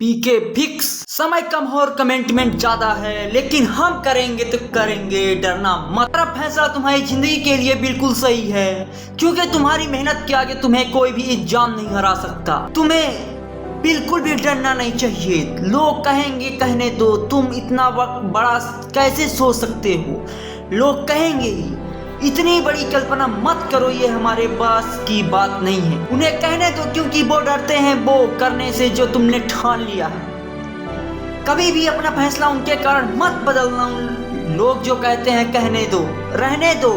पीके fix. समय कम और commitment ज्यादा है, लेकिन हम करेंगे तो करेंगे, डरना मत। मेरा फैसला तुम्हारी जिंदगी के लिए बिल्कुल सही है, क्योंकि तुम्हारी मेहनत के आगे तुम्हें कोई भी एग्जाम नहीं हरा सकता। तुम्हें बिल्कुल भी डरना नहीं चाहिए। लोग कहेंगे, कहने दो। तुम इतना वक्त बड़ा कैसे सोच सकते हो? लोग कहेंगे ही। इतनी बड़ी कल्पना मत करो, ये हमारे पास की बात नहीं है। उन्हें कहने दो, क्योंकि वो डरते हैं वो करने से जो तुमने ठान लिया है। कभी भी अपना फैसला उनके कारण मत बदलना। लोग जो कहते हैं कहने दो, रहने दो।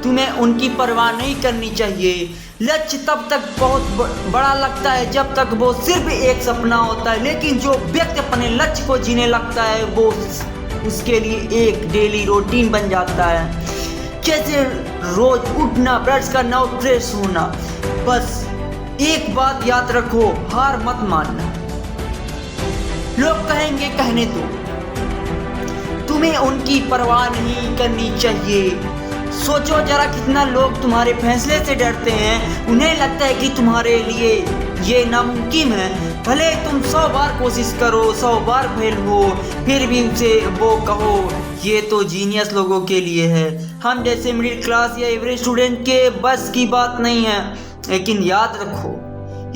तुम्हें उनकी परवाह नहीं करनी चाहिए। लक्ष्य तब तक बहुत बड़ा लगता है जब तक वो सिर्फ एक सपना होता है, लेकिन जो व्यक्ति अपने लक्ष्य को जीने लगता है वो उसके लिए एक डेली रूटीन बन जाता है। जैसे रोज उठना, ब्रश करना और फ्रेश होना। बस एक बात याद रखो, हार मत मानना। लोग कहेंगे, कहने दो। तुम्हें उनकी परवाह नहीं करनी चाहिए। सोचो जरा, कितना लोग तुम्हारे फैसले से डरते हैं। उन्हें लगता है कि तुम्हारे लिए ये नामुमकिन है। भले तुम 100 बार कोशिश करो, 100 बार फेल हो, फिर भी उसे वो कहो ये तो जीनियस लोगों के लिए है। हम जैसे मिडिल क्लास या एवरेज स्टूडेंट के बस की बात नहीं है। लेकिन याद रखो,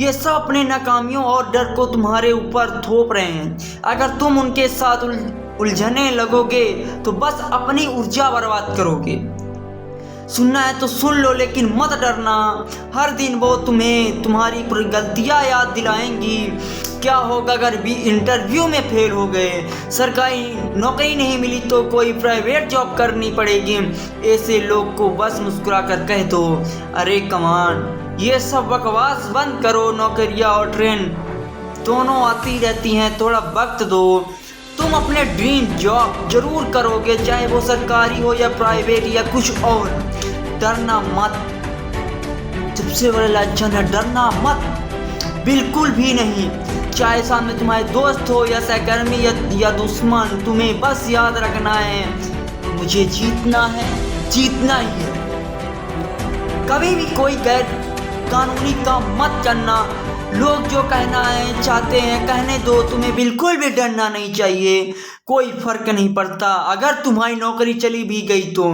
ये सब अपने नाकामियों और डर को तुम्हारे ऊपर थोप रहे हैं। अगर तुम उनके साथ उलझने लगोगे तो बस अपनी ऊर्जा बर्बाद करोगे। सुनना है तो सुन लो, लेकिन मत डरना। हर दिन वो तुम्हें तुम्हारी गलतियां याद दिलाएंगी। क्या होगा अगर भी इंटरव्यू में फेल हो गए, सरकारी नौकरी नहीं मिली तो कोई प्राइवेट जॉब करनी पड़ेगी। ऐसे लोग को बस मुस्कुरा कर कह दो, अरे कमान, ये सब बकवास बंद करो। नौकरियां और ट्रेन दोनों आती रहती हैं, थोड़ा वक्त दो। तुम अपने ड्रीम जॉब जरूर करोगे, चाहे वो सरकारी हो या प्राइवेट या कुछ और। डरना मत। सबसे बड़ा लक्षण है डरना मत, बिल्कुल भी नहीं। चाहे सामने तुम्हारे दोस्त हो या सहकर्मी या दुश्मन, तुम्हें बस याद रखना है, मुझे जीतना है, जीतना ही है। कभी भी कोई गैर कानूनी काम मत करना। लोग जो कहना है चाहते हैं कहने दो। तुम्हें बिल्कुल भी डरना नहीं चाहिए, कोई फर्क नहीं पड़ता अगर तुम्हारी नौकरी चली भी गई तो।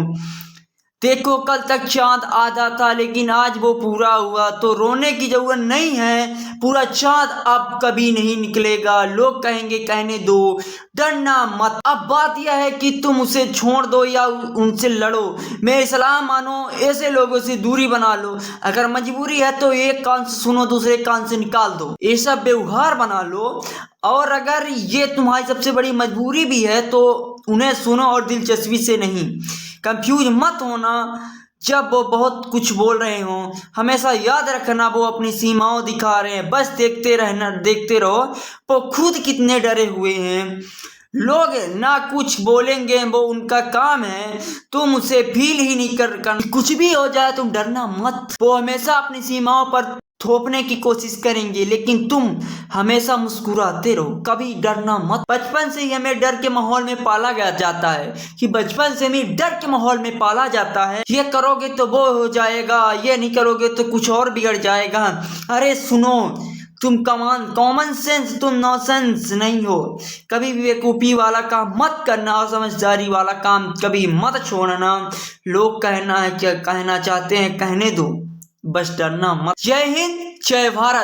देखो, कल तक चांद आधा था लेकिन आज वो पूरा हुआ, तो रोने की जरूरत नहीं है। पूरा चांद अब कभी नहीं निकलेगा। लोग कहेंगे, कहने दो, डरना मत। अब बात यह है कि तुम उसे छोड़ दो या उनसे लड़ो। मेरी सलाह मानो, ऐसे लोगों से दूरी बना लो। अगर मजबूरी है तो एक कान से सुनो, दूसरे कान से निकाल दो। ऐसा व्यवहार बना लो। और अगर ये तुम्हारी सबसे बड़ी मजबूरी भी है तो उन्हें सुनो और दिलचस्पी से नहीं। कंफ्यूज मत होना जब वो बहुत कुछ बोल रहे हो। हमेशा याद रखना वो अपनी सीमाओं दिखा रहे हैं, बस देखते रहो वो खुद कितने डरे हुए हैं। लोग ना कुछ बोलेंगे, वो उनका काम है। तुम उसे फील ही नहीं कर कुछ भी हो जाए तुम डरना मत। वो हमेशा अपनी सीमाओं पर थोपने की कोशिश करेंगे, लेकिन तुम हमेशा मुस्कुराते रहो, कभी डरना मत। बचपन से ही हमें डर के माहौल में पाला गया जाता है कि बचपन से हमें डर के माहौल में पाला जाता है। ये करोगे तो वो हो जाएगा, ये नहीं करोगे तो कुछ और बिगड़ जाएगा। अरे सुनो, तुम कॉमन सेंस, तुम नॉनसेंस नहीं हो। कभी भी बेवकूफ़ी वाला काम मत करना और समझदारी वाला काम कभी मत छोड़ना। लोग कहना चाहते हैं कहने दो, बस डरना मत। जय हिंद, जय भारत।